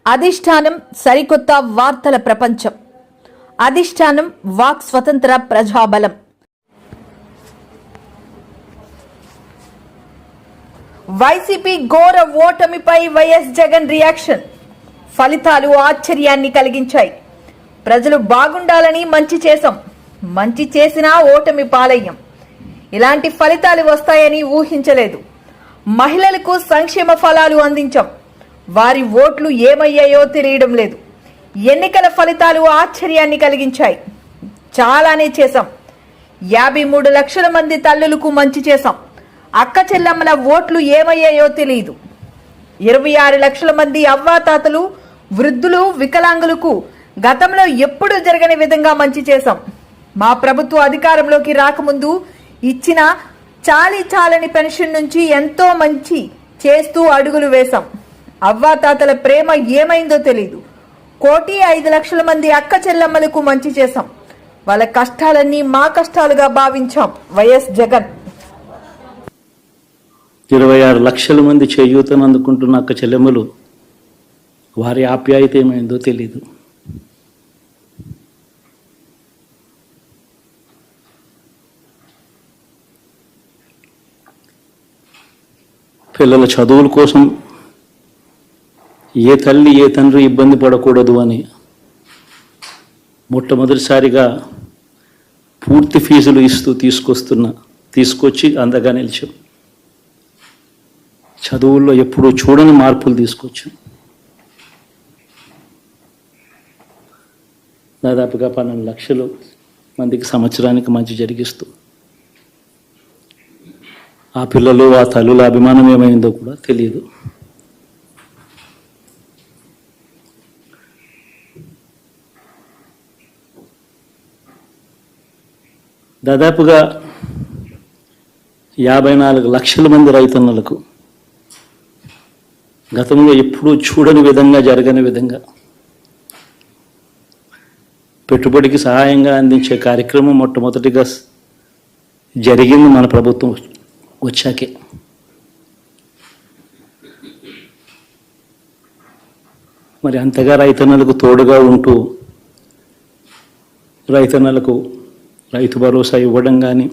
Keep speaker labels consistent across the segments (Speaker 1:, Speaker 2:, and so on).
Speaker 1: అధిష్టానం సరికొత్త వార్తల ప్రపంచం. అధిష్టానం వాక్ స్వతంత్ర ప్రజాబలం. వైసీపీ ఘోర ఓటమిపై వైఎస్ జగన్ రియాక్షన్. ఫలితాలు ఆశ్చర్యాన్ని కలిగించాయి. ప్రజలు బాగుండాలని మంచి చేశాం, మంచి చేసినా ఓటమి పాలయ్యం. ఇలాంటి ఫలితాలు వస్తాయని ఊహించలేదు. మహిళలకు సంక్షేమ ఫలాలు అందించాం, వారి ఓట్లు ఏమయ్యాయో తెలియడం లేదు. ఎన్నికల ఫలితాలు ఆశ్చర్యాన్ని కలిగించాయి. చాలానే చేశాం. 53 లక్షల మంది తల్లులకు మంచి చేశాం. అక్క చెల్లమ్మల ఓట్లు ఏమయ్యాయో తెలియదు. 26 లక్షల మంది అవ్వాతాతలు, వృద్ధులు, వికలాంగులకు గతంలో ఎప్పుడూ జరగని విధంగా మంచి చేశాం. మా ప్రభుత్వ అధికారంలోకి రాకముందు ఇచ్చిన చాలని పెన్షన్ నుంచి ఎంతో మంచి చేస్తూ అడుగులు వేశాం. అవ్వాతాతల ప్రేమ ఏమైందో తెలీదు. 1,05,00,000 మంది అక్క చెల్లమ్మలకు మంచి చేశాం. వాళ్ళ కష్టాలన్నీ మా కష్టాలుగా భావించాం. వైఎస్ జగన్.
Speaker 2: 26 లక్షల మంది చేయూతను అందుకుంటున్న అక్క చెల్లెమ్మలు, వారి ఆప్యాయత ఏమైందో తెలీదు. పిల్లల చదువుల కోసం ఏ తల్లి ఏ తండ్రి ఇబ్బంది పడకూడదు అని మొట్టమొదటిసారిగా పూర్తి ఫీజులు ఇస్తూ తీసుకొచ్చి అందగా నిలిచాం. చదువుల్లో ఎప్పుడూ చూడని మార్పులు తీసుకొచ్చాం. దాదాపుగా 12 లక్షల మందికి సంవత్సరానికి మంచి జరిగిస్తూ ఆ పిల్లలు, ఆ తల్లుల అభిమానం ఏమైందో కూడా తెలియదు. దాదాపుగా 54 లక్షల మంది రైతన్నలకు గతంలో ఎప్పుడూ చూడని విధంగా, జరగని విధంగా పెట్టుబడికి సహాయంగా అందించే కార్యక్రమం మొట్టమొదటిగా జరిగింది మన ప్రభుత్వం వచ్చాకే. మరి అంతగా రైతన్నలకు తోడుగా ఉంటూ రైతన్నలకు రైతు భరోసా ఇవ్వడం కానీ,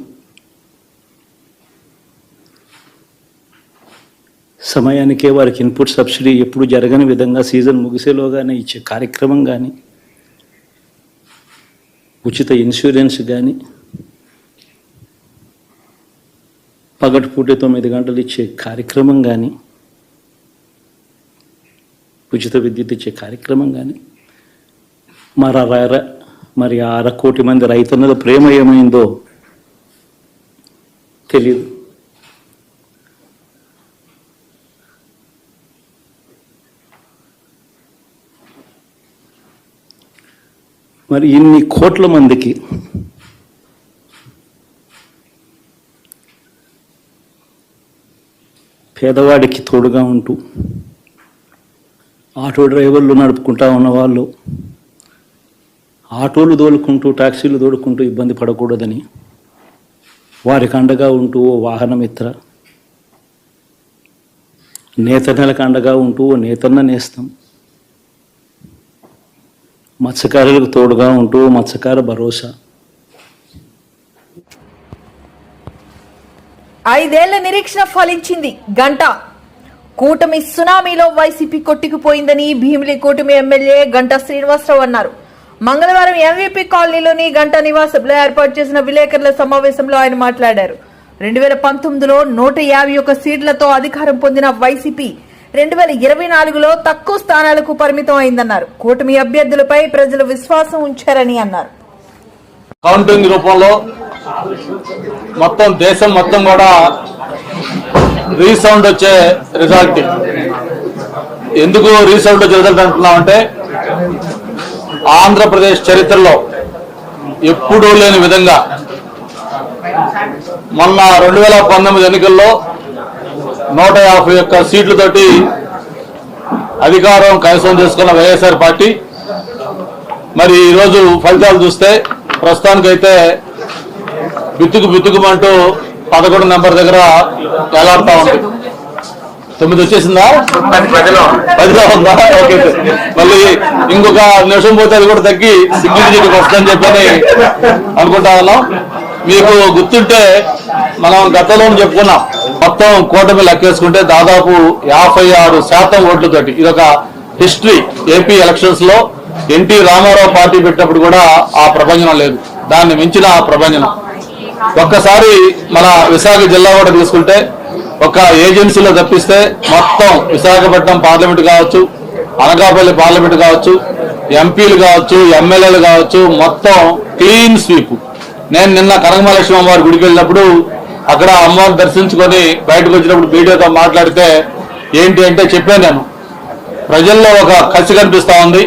Speaker 2: సమయానికే వారికి ఇన్పుట్ సబ్సిడీ ఎప్పుడు జరగని విధంగా సీజన్ ముగిసేలోగానే ఇచ్చే కార్యక్రమం కానీ, ఉచిత ఇన్సూరెన్స్ కానీ, పగటిపూట 9 గంటలు ఇచ్చే కార్యక్రమం కానీ, ఉచిత విద్యుత్ ఇచ్చే కార్యక్రమం కానీ, మరి 6 కోటి మంది రైతన్నల ప్రేమ ఏమైందో తెలియదు. మరి ఇన్ని కోట్ల మందికి పేదవాడికి తోడుగా ఉంటూ ఆటో డ్రైవర్లు నడుపుకుంటా ఉన్నవాళ్ళు, ఆటోలు తోలుకుంటూ, టాక్సీలు తోలుకుంటూ ఇబ్బంది పడకూడదని వారికి అండగా ఉంటూ ఓ వాహనమిత్ర, నేతన్నలకు అండగా ఉంటూ ఓ నేతన్న నేస్తం, మత్స్యకారులకు తోడుగా ఉంటూ మత్స్యకార భరోసా.
Speaker 1: 5 ఏళ్ల నిరీక్షణ ఫలించింది. గంట కూటమి సునామీలో వైసీపీ కొట్టుకుపోయిందని భీమిలి కూటమి ఎమ్మెల్యే గంటా శ్రీనివాసరావు అన్నారు. మంగళవారం ఎంవీపీ కాలనీలోని గంటా నివాసంలో ఏర్పాటు చేసిన విలేకరుల సమావేశంలో ఆయన మాట్లాడారు. 2019లో 151 సీట్లతో అధికారం పొందిన వైసీపీ 2024లో తక్కువ స్థానాలకు పరిమితం అయిందన్నారు. కూటమి అభ్యర్థులపై ప్రజలు విశ్వాసం ఉంచారని అన్నారు.
Speaker 3: కౌంటింగ్ రూపంలో మొత్తం దేశం మొత్తం కూడా రీసౌండ్ వచ్చే రిజల్ట్. ఎందుకు రీసౌండ్ వచ్చే రిజల్ట్ అంటున్నామంటే, ఆంధ్రప్రదేశ్ చరిత్రలో ఎప్పుడూ లేని విధంగా మొన్న 2019 ఎన్నికల్లో 151 సీట్లతోటి అధికారం కైవసం చేసుకున్న వైఎస్ఆర్ పార్టీ మరి ఈరోజు ఫలితాలు చూస్తే ప్రస్తుతానికైతే బిత్తుకుమంటూ 11 నెంబర్ దగ్గర ఎలాడుతూ ఉంది. 9 వచ్చేసిందా? 10లో ఉందా? ఓకే. మళ్ళీ ఇంకొక నిమిషం పోతే అది కూడా తగ్గి సింగిల్ డిజిట్కి వస్తుందని చెప్పని అనుకుంటా ఉన్నాం. మీకు గుర్తుంటే మనం గతంలో చెప్పుకున్నాం, మొత్తం కూటమి లెక్కేసుకుంటే దాదాపు 56% ఓట్లతోటి ఇదొక హిస్టరీ. ఏపీ ఎలక్షన్స్ లో ఎన్టీ రామారావు పార్టీ పెట్టినప్పుడు కూడా ఆ ప్రభంజనం లేదు, దాన్ని మించిన ప్రభంజనం. ఒక్కసారి మన విశాఖ జిల్లా కూడా తీసుకుంటే ఒక ఏజెన్సీలో తప్పిస్తే మొత్తం విశాఖపట్నం పార్లమెంట్ కావచ్చు, అనకాపల్లి పార్లమెంట్ కావచ్చు, ఎంపీలు కావచ్చు, ఎమ్మెల్యేలు కావచ్చు, మొత్తం క్లీన్ స్వీప్. నేను నిన్న కనకమహాలక్ష్మి అమ్మవారి గుడికి వెళ్ళినప్పుడు అక్కడ అమ్మవారిని దర్శించుకొని బయటకు వచ్చినప్పుడు మీడియాతో మాట్లాడితే ఏంటి అంటే చెప్పాను, నేను ప్రజల్లో ఒక కసి కనిపిస్తా ఉంది.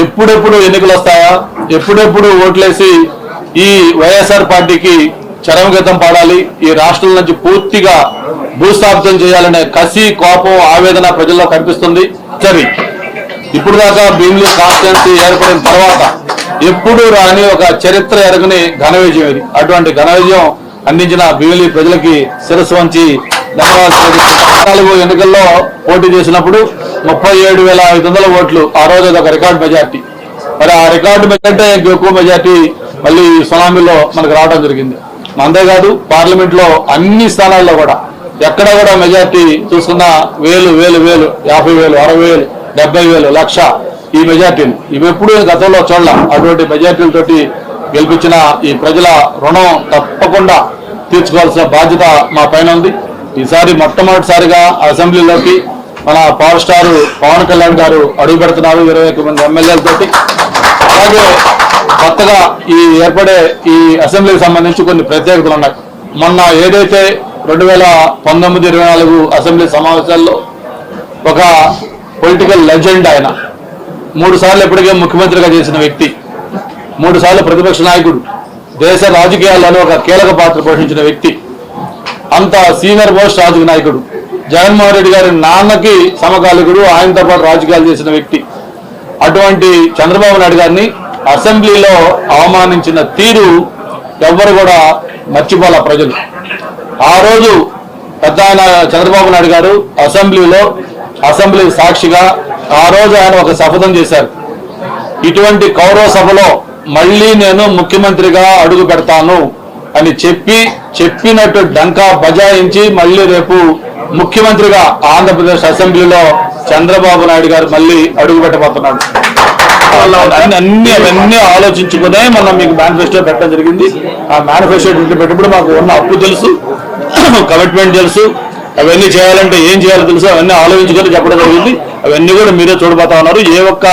Speaker 3: ఎప్పుడెప్పుడు ఎన్నికలు వస్తాయా, ఎప్పుడెప్పుడు ఓట్లేసి ఈ వైఎస్ఆర్ పార్టీకి చరమగీతం పాడాలి, ఈ రాష్ట్రం నుంచి పూర్తిగా భూస్థాపితం చేయాలనే కసి, కోపం, ఆవేదన ప్రజల్లో కనిపిస్తుంది. సరే, ఇప్పుడు దాకా భీమిలి కాన్స్టిట్యున్సీ ఏర్పడిన తర్వాత ఎప్పుడు రాని ఒక చరిత్ర ఎరగని ఘన విజయం ఇది. అటువంటి ఘన విజయం అందించిన భీమిలి ప్రజలకి శిరస్సు వంచి ధన్యవాదాలు. ఎన్నికల్లో పోటీ చేసినప్పుడు 37,500 ఓట్లు, ఆ రోజు అదొక రికార్డు మెజార్టీ. మరి ఆ రికార్డు మెజార్టీ ఎక్కువ మెజార్టీ మళ్ళీ సునామీలో మనకు రావడం జరిగింది. అంతేకాదు పార్లమెంట్ లో అన్ని స్థానాల్లో కూడా ఎక్కడ కూడా మెజార్టీ చూసుకున్న వేలు 50,000, 60,000, 70,000, 1,00,000 ఈ మెజార్టీలు ఇవి ఎప్పుడు గతంలో చూడలేం. అటువంటి మెజార్టీలతోటి గెలిపించిన ఈ ప్రజల రుణం తప్పకుండా తీర్చుకోవాల్సిన బాధ్యత మా పైన ఉంది. ఈసారి మొట్టమొదటిసారిగా అసెంబ్లీలోకి మన పవర్ స్టార్ పవన్ కళ్యాణ్ గారు అడుగు పెడుతున్నారు 21 మంది ఎమ్మెల్యేలతోటి. అలాగే కొత్తగా ఈ ఏర్పడే ఈ అసెంబ్లీకి సంబంధించి కొన్ని ప్రత్యేకతలు ఉన్నాయి. మొన్న ఏదైతే 2019-24 అసెంబ్లీ సమావేశాల్లో ఒక పొలిటికల్ లెజెండ్, ఆయన 3 సార్లు ఇప్పటికే ముఖ్యమంత్రిగా చేసిన వ్యక్తి, 3 సార్లు ప్రతిపక్ష నాయకుడు, దేశ రాజకీయాల్లో ఒక కీలక పాత్ర పోషించిన వ్యక్తి, అంత సీనియర్ మోస్ట్ రాజకీయ నాయకుడు, జగన్మోహన్ రెడ్డి గారి నాన్నకి సమకాలికుడు, ఆయనతో పాటు రాజకీయాలు చేసిన వ్యక్తి, అటువంటి చంద్రబాబు నాయుడు గారిని అసెంబ్లీలో అవమానించిన తీరు ఎవ్వరు కూడా మర్చిపోలే ప్రజలు. ఆ రోజు పెద్ద ఆయన చంద్రబాబు నాయుడు గారు అసెంబ్లీ సాక్షిగా ఆ రోజు ఆయన ఒక శపథం చేశారు. ఇటువంటి కౌరవ సభలో మళ్ళీ నేను ముఖ్యమంత్రిగా అడుగు పెడతాను అని చెప్పినట్టు డంకా బజాయించి మళ్ళీ రేపు ముఖ్యమంత్రిగా ఆంధ్రప్రదేశ్ అసెంబ్లీలో చంద్రబాబు నాయుడు గారు మళ్ళీ అడుగు పెట్టబోతున్నాడు. అవన్నీ ఆలోచించుకునే మనం మీకు మేనిఫెస్టో పెట్టడం జరిగింది. ఆ మేనిఫెస్టో పెట్టినప్పుడు మాకు ఉన్న అప్పు తెలుసు, కమిట్మెంట్ తెలుసు, అవన్నీ చేయాలంటే ఏం చేయాలో తెలుసు, అవన్నీ ఆలోచించుకొని చెప్పడం జరిగింది. అవన్నీ కూడా మీరే చూడబోతా ఉన్నారు. ఏ ఒక్క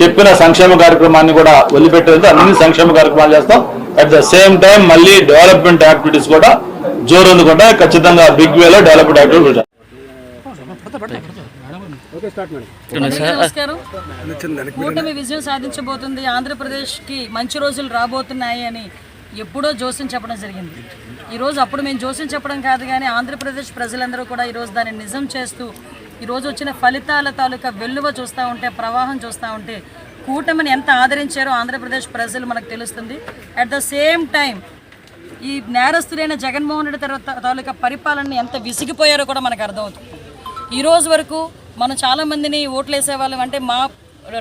Speaker 3: చెప్పిన సంక్షేమ కార్యక్రమాన్ని కూడా వదిలిపెట్టేది, అన్ని సంక్షేమ కార్యక్రమాలు చేస్తాం. అట్ ద సేమ్ టైం మళ్ళీ డెవలప్మెంట్ యాక్టివిటీస్ కూడా జోరు అందుకుంటే ఖచ్చితంగా బిగ్ వేలో డెవలప్మెంట్ యాక్టివిటీస్.
Speaker 4: నమస్కారం. కూటమి విజయం సాధించబోతుంది, ఆంధ్రప్రదేశ్కి మంచి రోజులు రాబోతున్నాయి అని ఎప్పుడో జోస్యం చెప్పడం జరిగింది. ఈరోజు అప్పుడు మేము జోస్యం చెప్పడం కాదు, కానీ ఆంధ్రప్రదేశ్ ప్రజలందరూ కూడా ఈరోజు దాన్ని నిజం చేస్తూ ఈరోజు వచ్చిన ఫలితాల తాలూకా వెల్లువ చూస్తూ ఉంటే, ప్రవాహం చూస్తూ ఉంటే కూటమిని ఎంత ఆదరించారో ఆంధ్రప్రదేశ్ ప్రజలు మనకు తెలుస్తుంది. అట్ ద సేమ్ టైం ఈ నేరస్తులైన జగన్మోహన్ రెడ్డి తాలూకా పరిపాలనని ఎంత విసిగిపోయారో కూడా మనకు అర్థమవుతుంది. ఈ రోజు వరకు మనం చాలామందిని ఓట్లు వేసేవాళ్ళం, అంటే మా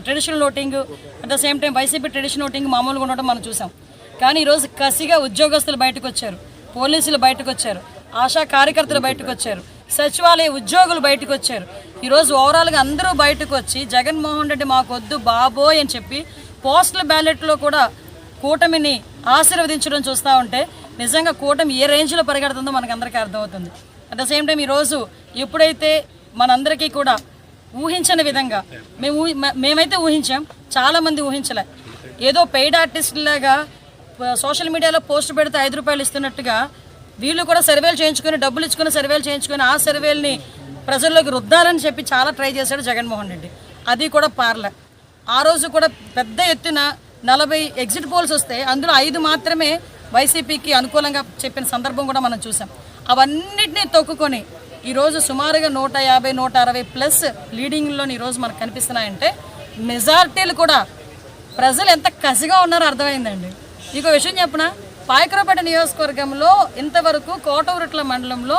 Speaker 4: traditional voting, at the same time YCP traditional voting మామూలుగా ఉండటం మనం చూసాం. కానీ ఈరోజు కసిగా ఉద్యోగస్తులు బయటకు వచ్చారు, పోలీసులు బయటకు వచ్చారు, ఆశా కార్యకర్తలు బయటకు వచ్చారు, సచివాలయ ఉద్యోగులు బయటకు వచ్చారు. ఈరోజు ఓవరాల్గా అందరూ బయటకు వచ్చి జగన్మోహన్ రెడ్డి మాకు వద్దు బాబోయ్ అని చెప్పి పోస్టల్ బ్యాలెట్లో కూడా కూటమిని ఆశీర్వదించడం చూస్తూ ఉంటే నిజంగా కూటమి ఏ రేంజ్లో పరిగెడుతుందో మనకు అందరికీ అర్థమవుతుంది. అట్ ద సేమ్ టైం ఈరోజు ఎప్పుడైతే మనందరికీ కూడా ఊహించని విధంగా మేమైతే ఊహించాం, చాలామంది ఊహించలే. ఏదో పెయిడ్ ఆర్టిస్టులాగా సోషల్ మీడియాలో పోస్ట్ పెడితే 5 రూపాయలు ఇస్తున్నట్టుగా వీళ్ళు కూడా సర్వేలు చేయించుకొని, డబ్బులు ఇచ్చుకొని సర్వేలు చేయించుకొని ఆ సర్వేల్ని ప్రజల్లోకి రుద్దాలని చెప్పి చాలా ట్రై చేశాడు జగన్మోహన్ రెడ్డి. అది కూడా పార్లే. ఆ రోజు కూడా పెద్ద ఎత్తున 40 ఎగ్జిట్ పోల్స్ వస్తే అందులో 5 మాత్రమే వైసీపీకి అనుకూలంగా చెప్పిన సందర్భం కూడా మనం చూసాం. అవన్నిటినీ తొక్కుకొని ఈరోజు సుమారుగా 150, 160 ప్లస్ లీడింగ్లో ఈరోజు మనకు కనిపిస్తున్నాయంటే మెజార్టీలు కూడా ప్రజలు ఎంత కసిగా ఉన్నారో అర్థమైందండి. ఇంకో విషయం చెప్పిన, పాయకరావుపేట నియోజకవర్గంలో ఇంతవరకు కోటూరుట్ల మండలంలో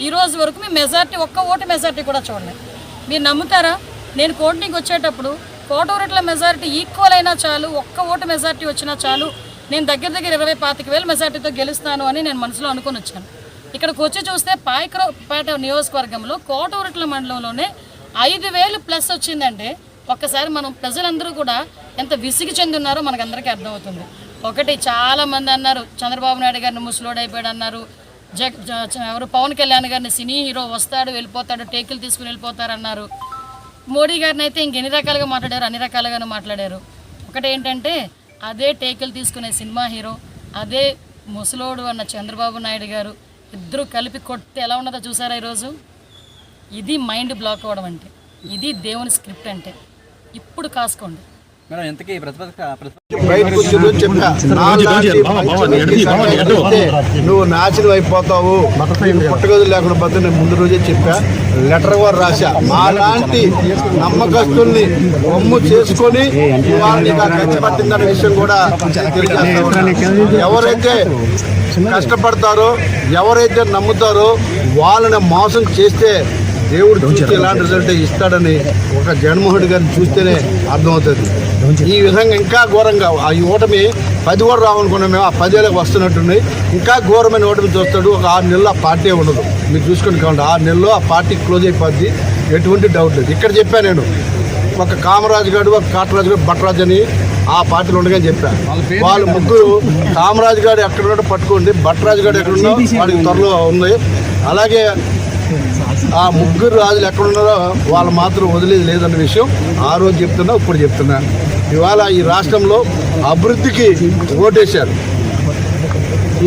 Speaker 4: ఈ రోజు వరకు మీ మెజార్టీ ఒక్క ఓటు మెజార్టీ కూడా చూడలేదు. మీరు నమ్ముతారా? నేను కోటింగ్కి వచ్చేటప్పుడు కోటూరుట్ల మెజారిటీ ఈక్వల్ అయినా చాలు, ఒక్క ఓటు మెజారిటీ వచ్చినా చాలు, నేను దగ్గర 20-25,000 మెజారిటీతో గెలుస్తాను అని నేను మనసులో అనుకుని వచ్చాను. ఇక్కడికి వచ్చి చూస్తే పాయకరావుపేట నియోజకవర్గంలో కోటూరుట్ల మండలంలోనే 5,000 ప్లస్ వచ్చిందంటే ఒక్కసారి మనం ప్రజలందరూ కూడా ఎంత విసిగి చెంది ఉన్నారో మనకందరికీ అర్థమవుతుంది. ఒకటి చాలామంది అన్నారు చంద్రబాబు నాయుడు గారిని ముసలోడు అయిపోయాడు అన్నారు, ఎవరు పవన్ కళ్యాణ్ గారిని సినీ హీరో వస్తాడు వెళ్ళిపోతాడు టేకులు తీసుకుని వెళ్ళిపోతారన్నారు. మోడీ గారిని అయితే ఇంకెన్ని రకాలుగా మాట్లాడారు, అన్ని రకాలుగానే మాట్లాడారు. ఒకటి ఏంటంటే అదే టేకులు తీసుకునే సినిమా హీరో, అదే ముసలోడు అన్న చంద్రబాబు నాయుడు గారు ఇద్దరు కలిపి కొడితే ఎలా ఉన్నదో చూసారా ఈరోజు? ఇది మైండ్ బ్లాక్ అవ్వడం అంటే, ఇది దేవుని స్క్రిప్ట్ అంటే. ఇప్పుడు కాసుకోండి.
Speaker 5: నువ్వు నాశనం అయిపోతావు, పుట్టగదులు లేకుండా పోతే నేను ముందు రోజే చెప్పా, లెటర్ కూడా రాశా. మాలాంటి నమ్మకస్తుల్ని బొమ్ము చేసుకొని వాళ్ళని ఖర్చు పట్టిందన్న విషయం కూడా ఎవరైతే కష్టపడతారో, ఎవరైతే నమ్ముతారో వాళ్ళని మోసం చేస్తే దేవుడు చూస్తే ఎలాంటి రిజల్ట్ ఇస్తాడని ఒక జగన్మోహన్ రెడ్డి గారిని చూస్తేనే అర్థమవుతుంది. ఈ విధంగా ఇంకా ఘోరంగా ఈ ఓటమి 10 కూడా రావనుకున్నాం మేము, ఆ 10 వస్తున్నట్టున్నాయి. ఇంకా ఘోరమైన ఓటమి చూస్తాడు. ఒక 6 నెలలు ఆ పార్టీ ఉండదు. మీరు చూసుకొని కావండి, 6 నెలల్లో ఆ పార్టీ క్లోజ్ అయిపోద్ది, ఎటువంటి డౌట్ లేదు. ఇక్కడ చెప్పా నేను, ఒక కామరాజు గారు, ఒక కాటరాజు గారు, భట్రాజు అని ఆ పార్టీలో ఉండగా చెప్పాను. వాళ్ళు ముగ్గురు, కామరాజు గారు ఎక్కడున్నాడో పట్టుకోండి, భట్రాజు గారు ఎక్కడున్నా వాడికి త్వరలో ఉంది. అలాగే ఆ ముగ్గురు రాజులు ఎక్కడున్నారో వాళ్ళు మాత్రం వదిలేదు లేదన్న విషయం ఆ రోజు చెప్తున్నా, ఇప్పుడు చెప్తున్నా. ఇవాళ ఈ రాష్ట్రంలో అభివృద్ధికి ఓటేశారు.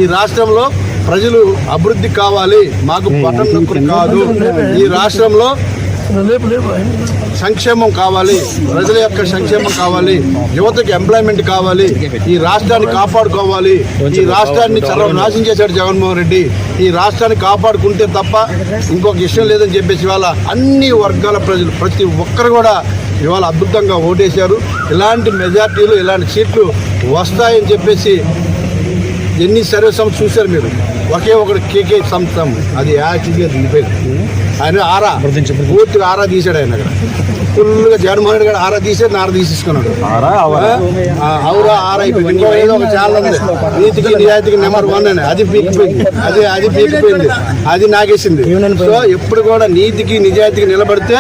Speaker 5: ఈ రాష్ట్రంలో ప్రజలు అభివృద్ధి కావాలి, మాకు పట్టణ నొక్కులు కాదు, ఈ రాష్ట్రంలో సంక్షేమం కావాలి, ప్రజల యొక్క సంక్షేమం కావాలి, యువతకి ఎంప్లాయ్మెంట్ కావాలి, ఈ రాష్ట్రాన్ని కాపాడుకోవాలి. ఈ రాష్ట్రాన్ని సర్వనాశనం చేశాడు జగన్మోహన్ రెడ్డి. ఈ రాష్ట్రాన్ని కాపాడుకుంటే తప్ప ఇంకొక ఇష్టం లేదని చెప్పేసి ఇవాళ అన్ని వర్గాల ప్రజలు ప్రతి ఒక్కరు కూడా ఇవాళ అద్భుతంగా ఓటేశారు. ఇలాంటి మెజార్టీలు, ఇలాంటి సీట్లు వస్తాయని చెప్పేసి ఎన్ని సర్వే సంస్థ చూశారు మీరు. ఒకే ఒకటి కేకే సంస్థ, అది యాక్చువల్గా దిగిపోయింది. ఆయన ఆరా పూర్తిగా ఆరా తీశాడు. ఆయన అక్కడ ఫుల్గా జగన్మోహన్ రెడ్డి గారు ఆరా తీసాడు, నార తీసేసుకున్నాడు. అవురా ఆరా అయిపోయింది. ఇంకో ఏదో ఒక ఛానల్ ఉంది, నీతికి నిజాయితీకి నెంబర్ 1 అని, అది పీకిపోయింది. అది పీకిపోయింది, అది నాగేసింది. సో ఎప్పుడు కూడా నీతికి నిజాయితీకి నిలబడితే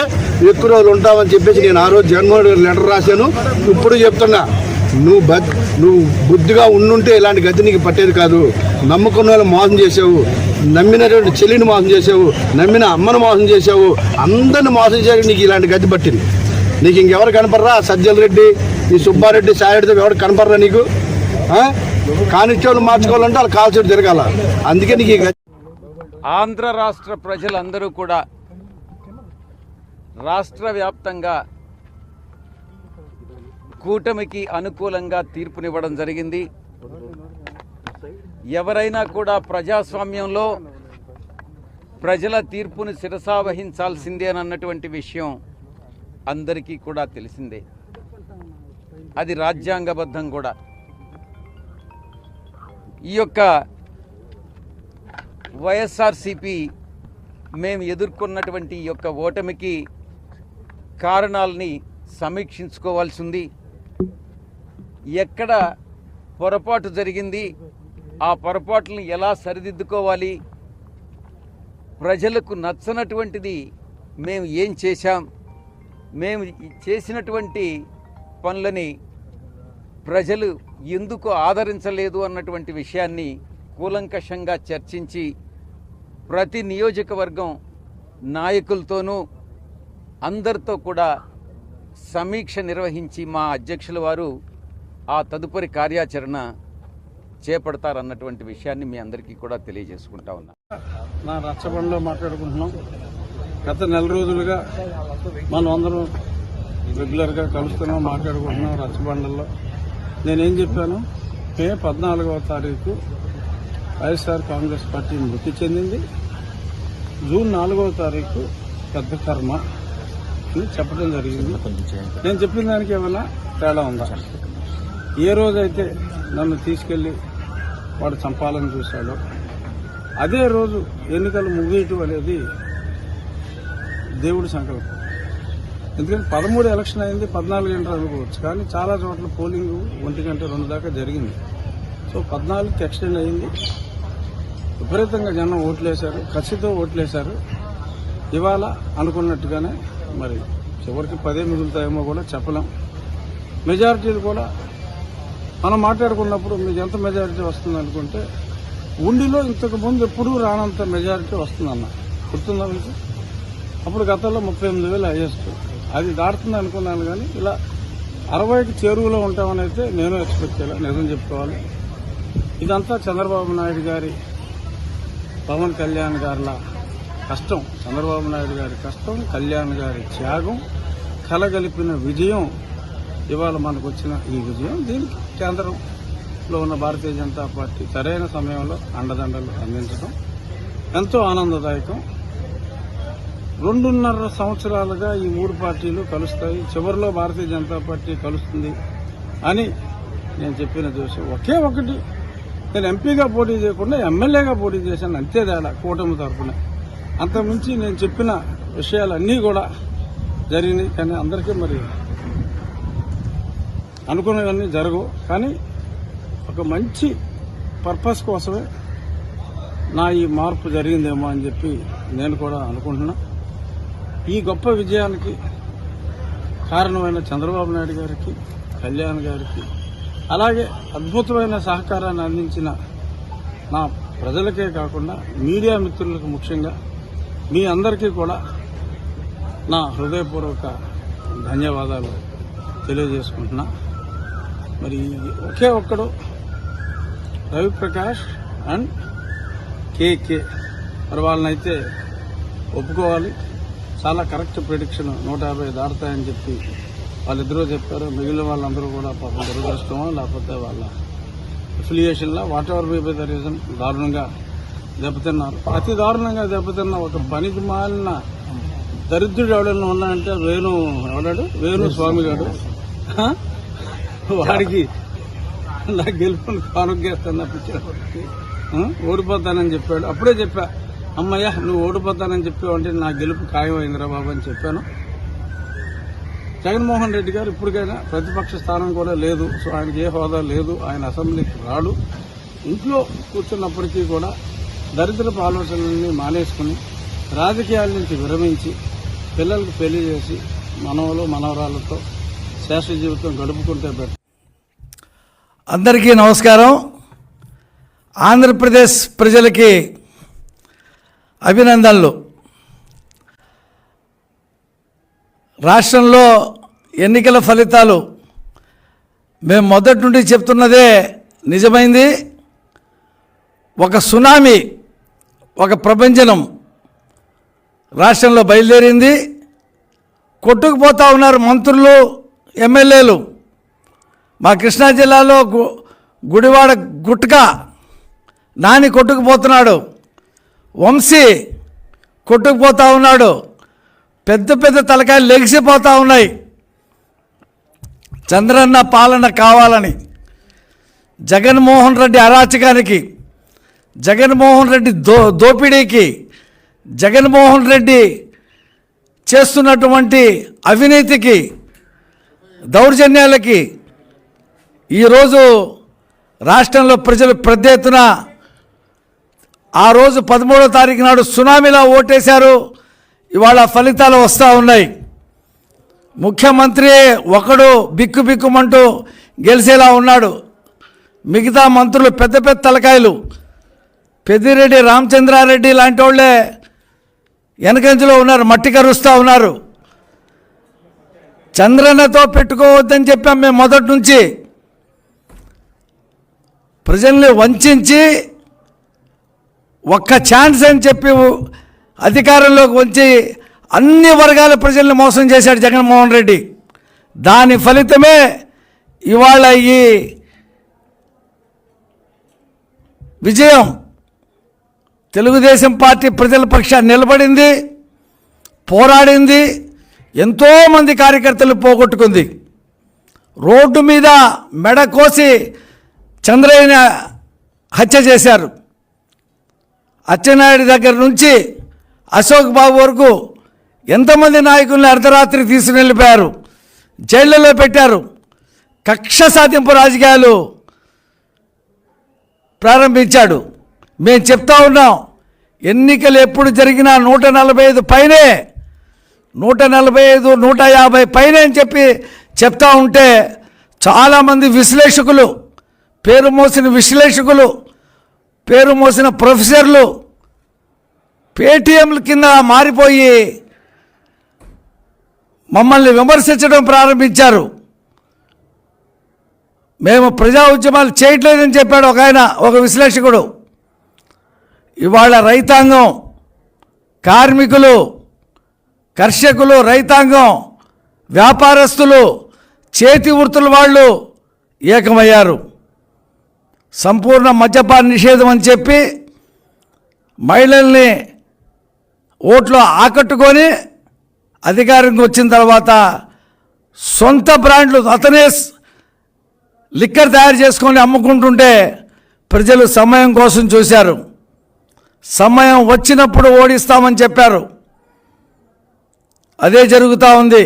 Speaker 5: ఎక్కువ రోజులు ఉంటామని చెప్పేసి నేను ఆ రోజు జగన్మోహన్ రెడ్డి లెటర్ రాశాను. ఇప్పుడు చెప్తున్నా, నువ్వు బుద్ధిగా ఉండుంటే ఇలాంటి గతి నీకు పట్టేది కాదు. నమ్ముకున్న వాళ్ళు మోసం చేసావు, నమ్మినటువంటి చెల్లిని మోసం చేసావు, నమ్మిన అమ్మను మోసం చేసావు, అందరిని మోసం చేయడానికి నీకు ఇలాంటి గతి పట్టింది. నీకు ఇంకెవరు కనపడరా? సజ్జల రెడ్డి, ఈ సుబ్బారెడ్డి, సాయిరెడ్డితో ఎవరు కనపడరా నీకు? కానిచ్చోళ్ళు మార్చుకోవాలంటే వాళ్ళు కాల్చోడు తిరగాల. అందుకే నీకు ఈ గతి.
Speaker 6: ఆంధ్ర రాష్ట్ర ప్రజలందరూ కూడా రాష్ట్ర వ్యాప్తంగా కూటమికి అనుకూలంగా తీర్పునివ్వడం జరిగింది. ఎవరైనా కూడా ప్రజాస్వామ్యంలో ప్రజల తీర్పును శిరసావహించాల్సిందే అన్నటువంటి విషయం అందరికీ కూడా తెలిసిందే. అది రాజ్యాంగబద్ధం కూడా. ఈ యొక్క వైఎస్ఆర్సీపీ మేము ఎదుర్కొన్నటువంటి ఈ యొక్క ఓటమికి కారణాలని సమీక్షించుకోవాల్సి ఉంది. ఎక్కడ పొరపాటు జరిగింది, ఆ పొరపాట్లను ఎలా సరిదిద్దుకోవాలి, ప్రజలకు నచ్చనటువంటిది మేము ఏం చేశాం, మేము చేసినటువంటి పనులని ప్రజలు ఎందుకు ఆదరించలేదు అన్నటువంటి విషయాన్ని కూలంకషంగా చర్చించి ప్రతి నియోజకవర్గం నాయకులతోనూ అందరితో కూడా సమీక్ష నిర్వహించి మా అధ్యక్షుల వారు ఆ తదుపరి కార్యాచరణ చేపడతారన్నటువంటి విషయాన్ని మీ అందరికీ కూడా తెలియజేసుకుంటా ఉన్నా.
Speaker 7: నా రచ్చబండలో మాట్లాడుకుంటున్నాం. గత నెల రోజులుగా మనం అందరం రెగ్యులర్గా కలుస్తున్నాం, మాట్లాడుకుంటున్నాం రచ్చబండల్లో. నేనేం చెప్పాను, మే 14వ తారీఖు వైఎస్ఆర్ కాంగ్రెస్ పార్టీ మృతి చెందింది, జూన్ 4వ తారీఖు పెద్ద కర్మ అని చెప్పడం జరిగింది. నేను చెప్పిన దానికి ఏమైనా తేడా ఉందా? ఏ రోజైతే నన్ను తీసుకెళ్లి వాడు చంపాలని చూశాడో అదే రోజు ఎన్నికలు ముగియటం అనేది దేవుడి సంకల్పం. ఎందుకంటే 13 ఎలక్షన్ అయింది, 14 గంటలు అనుకోవచ్చు, కానీ చాలా చోట్ల పోలింగ్ 1 గంట 2 దాకా జరిగింది. సో 14కి ఎక్స్టెండ్ అయింది. విపరీతంగా జనం ఓట్లేశారు, కసితో ఓట్లేశారు. ఇవాళ అనుకున్నట్టుగానే మరి చివరికి 10 మిగులుతాయేమో కూడా చెప్పలేం. మెజారిటీలు కూడా మనం మాట్లాడుకున్నప్పుడు మీకు ఎంత మెజారిటీ వస్తుంది అనుకుంటే ఉండిలో ఇంతకు ముందు ఎప్పుడూ రానంత మెజారిటీ వస్తుందన్న, గుర్తుందా మీకు? అప్పుడు గతంలో 38,000 హైయెస్ట్, అది దాటుతుంది అనుకున్నాను. కానీ ఇలా 60కి చేరువలో ఉంటామని అయితే నేను ఎక్స్పెక్ట్ చేయాలి, నిజం చెప్పుకోవాలి. ఇదంతా చంద్రబాబు నాయుడు గారి, పవన్ కళ్యాణ్ గారిలా కష్టం, చంద్రబాబు నాయుడు గారి కష్టం, కళ్యాణ్ గారి త్యాగం కలగలిపిన విజయం. ఇవాళ మనకు వచ్చిన ఈ విజయం, దీనికి కేంద్రంలో ఉన్న భారతీయ జనతా పార్టీ సరైన సమయంలో అండదండలు అందించడం ఎంతో ఆనందదాయకం. 2.5 సంవత్సరాలుగా ఈ 3 పార్టీలు కలుస్తాయి, చివరిలో భారతీయ జనతా పార్టీ కలుస్తుంది అని నేను చెప్పిన విషయం ఒకే ఒకటి, నేను ఎంపీగా పోటీ చేయకుండా ఎమ్మెల్యేగా పోటీ చేశాను, అంతే తేడా కూటమి తరఫున. అంతకుమించి నేను చెప్పిన విషయాలన్నీ కూడా జరిగినాయి. కానీ అందరికీ మరి అనుకున్నవన్నీ జరగవు. కానీ ఒక మంచి పర్పస్ కోసమే నా ఈ మార్పు జరిగిందేమో అని చెప్పి నేను కూడా అనుకుంటున్నా. ఈ గొప్ప విజయానికి కారణమైన చంద్రబాబు నాయుడు గారికి, కళ్యాణ్ గారికి, అలాగే అద్భుతమైన సహకారాన్ని అందించిన నా ప్రజలకే కాకుండా మీడియా మిత్రులకు ముఖ్యంగా మీ అందరికీ కూడా నా హృదయపూర్వక ధన్యవాదాలు తెలియజేసుకుంటున్నా. మరి ఒకే ఒక్కడు రవిప్రకాష్ అండ్ కేకే, మరి వాళ్ళనైతే ఒప్పుకోవాలి. చాలా కరెక్ట్ ప్రిడిక్షన్, 150 దాటుతాయని చెప్పి వాళ్ళిద్దరూ చెప్పారు. మిగిలిన వాళ్ళందరూ కూడా పాపం దురదృష్టమో లేకపోతే వాళ్ళ అఫిలియేషన్లో whatever be by the reason దారుణంగా దెబ్బతిన్నారు. అతి దారుణంగా దెబ్బతిన్న ఒక పనికి మాలిన దరిద్రుడు ఎవడన్నా ఉన్నాయంటే వేణు స్వామి గారు. వాడికి నా గెలుపుని కానుకేస్తాను తప్పించేవాడికి ఓడిపోతానని చెప్పాడు. అప్పుడే చెప్పా, అమ్మయ్య నువ్వు ఓడిపోతానని చెప్పావంటే నా గెలుపు ఖాయమైందిరా బాబు అని చెప్పాను. జగన్మోహన్ రెడ్డి గారు ఇప్పటికైనా ప్రతిపక్ష స్థానం కూడా లేదు, సో ఆయనకి ఏ హోదా లేదు, ఆయన అసెంబ్లీకి రాడు. ఇంట్లో కూర్చున్నప్పటికీ కూడా దరిద్రపు ఆలోచనలన్నీ మానేసుకుని రాజకీయాల నుంచి విరమించి పిల్లలకు పెళ్లి చేసి మనవలు మనవరాలతో శాశ్వత జీవితం గడుపుకుంటే బెటర్.
Speaker 8: అందరికీ నమస్కారం. ఆంధ్రప్రదేశ్ ప్రజలకి అభినందనలు. రాష్ట్రంలో ఎన్నికల ఫలితాలు మేము మొదటి నుండి చెప్తున్నదే నిజమైంది. ఒక సునామీ, ఒక ప్రభంజనం రాష్ట్రంలో బయలుదేరింది. కొట్టుకుపోతూ ఉన్నారు మంత్రులు, ఎమ్మెల్యేలు. మా కృష్ణా జిల్లాలో గుడివాడ గుట్కా నాని కొట్టుకుపోతున్నాడు, వంశీ కొట్టుకుపోతూ ఉన్నాడు, పెద్ద పెద్ద తలకాయలు లెగిసిపోతూ ఉన్నాయి. చంద్రన్న పాలన కావాలని, జగన్మోహన్ రెడ్డి అరాచకానికి, జగన్మోహన్ రెడ్డి దోపిడీకి, జగన్మోహన్ రెడ్డి చేస్తున్నటువంటి అవినీతికి, దౌర్జన్యాలకి ఈరోజు రాష్ట్రంలో ప్రజలు పెద్ద ఎత్తున ఆ రోజు 13వ తారీఖు నాడు సునామీలా ఓటేశారు. ఇవాళ ఫలితాలు వస్తూ ఉన్నాయి. ముఖ్యమంత్రి ఒకడు బిక్కు బిక్కుమంటూ గెలిచేలా ఉన్నాడు. మిగతా మంత్రులు పెద్ద పెద్ద తలకాయలు, పెద్దిరెడ్డి రామచంద్రారెడ్డి లాంటి వాళ్ళే వెనకంజలో ఉన్నారు, మట్టి కరుస్తూ ఉన్నారు. చంద్రన్నతో పెట్టుకోవద్దని చెప్పాం మేము మొదటి నుంచి. ప్రజల్ని వంచి ఒక్క ఛాన్స్ అని చెప్పి అధికారంలోకి వచ్చి అన్ని వర్గాల ప్రజల్ని మోసం చేశాడు జగన్మోహన్ రెడ్డి. దాని ఫలితమే ఇవాళ ఈ విజయం. తెలుగుదేశం పార్టీ ప్రజల పక్షాన్ని నిలబడింది, పోరాడింది, ఎంతోమంది కార్యకర్తలు పోగొట్టుకుంది. రోడ్డు మీద మెడ కోసి చంద్రయ్యని హత్య చేశారు. అచ్చెన్నాయుడు దగ్గర నుంచి అశోక్ బాబు వరకు ఎంతమంది నాయకుల్ని అర్ధరాత్రి తీసుకుని వెళ్ళిపోయారు, జైళ్ళలో పెట్టారు. కక్ష సాధింపు రాజకీయాలు ప్రారంభించాడు. మేము చెప్తా ఉన్నాం, ఎన్నికలు ఎప్పుడు జరిగినా 145 పైనే, 145, 150 పైనే అని చెప్పి చెప్తా ఉంటే చాలామంది విశ్లేషకులు, పేరు మోసిన విశ్లేషకులు, పేరు మోసిన ప్రొఫెసర్లు పేటీఎంల కింద మారిపోయి మమ్మల్ని విమర్శించడం ప్రారంభించారు. మేము ప్రజా ఉద్యమాలు చేయట్లేదని చెప్పాడు ఒక విశ్లేషకుడు. ఇవాళ రైతాంగం, కార్మికులు, కర్షకులు, రైతాంగం, వ్యాపారస్తులు, చేతి వృత్తుల వాళ్ళు ఏకమయ్యారు. సంపూర్ణ మద్యపాన నిషేధం అని చెప్పి మహిళల్ని ఓట్లు ఆకట్టుకొని అధికారంకి వచ్చిన తర్వాత సొంత బ్రాండ్లు అతనే లిక్కర్ తయారు చేసుకొని అమ్ముకుంటుంటే ప్రజలు సమయం కోసం చూశారు. సమయం వచ్చినప్పుడు ఓడిస్తామని చెప్పారు. అదే జరుగుతూ ఉంది.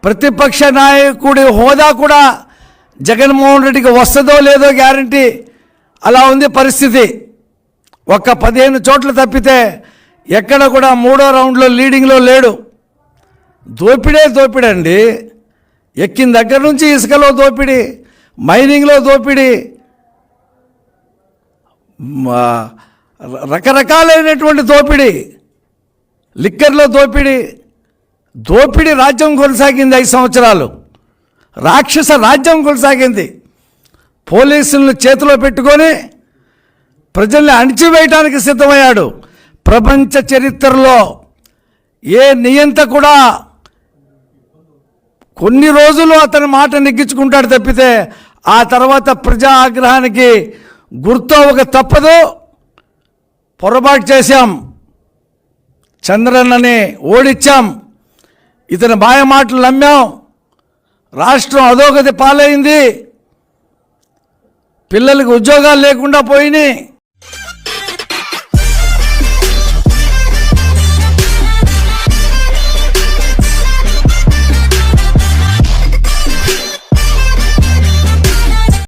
Speaker 8: ప్రతిపక్ష నాయకుడి హోదా కూడా జగన్మోహన్ రెడ్డికి వస్తుందో లేదో గ్యారంటీ, అలా ఉంది పరిస్థితి. ఒక్క 15 చోట్ల తప్పితే ఎక్కడ కూడా 3వ రౌండ్లో లీడింగ్లో లేడు. దోపిడీ అండి. ఎక్కిన దగ్గర నుంచి ఇసుకలో దోపిడీ, మైనింగ్లో దోపిడీ, రకరకాలైనటువంటి దోపిడీ, లిక్కర్లో దోపిడీ రాజ్యం కొనసాగింది. 5 సంవత్సరాలు రాక్షస రాజ్యం కొనసాగింది. పోలీసులను చేతిలో పెట్టుకొని ప్రజల్ని అణిచివేయటానికి సిద్ధమయ్యాడు. ప్రపంచ చరిత్రలో ఏ నియంత కూడా కొన్ని రోజులు అతని మాట నెగ్గించుకుంటాడు తప్పితే ఆ తర్వాత ప్రజా ఆగ్రహానికి గుర్తు తప్పదు. పొరపాటు చేశాం, చంద్రన్నని ఓడించాం, ఇతని మాయ మాటలు నమ్మాం, రాష్ట్రం అధోగతి పాలైంది, పిల్లలకు ఉద్యోగాలు లేకుండా పోయినాయి.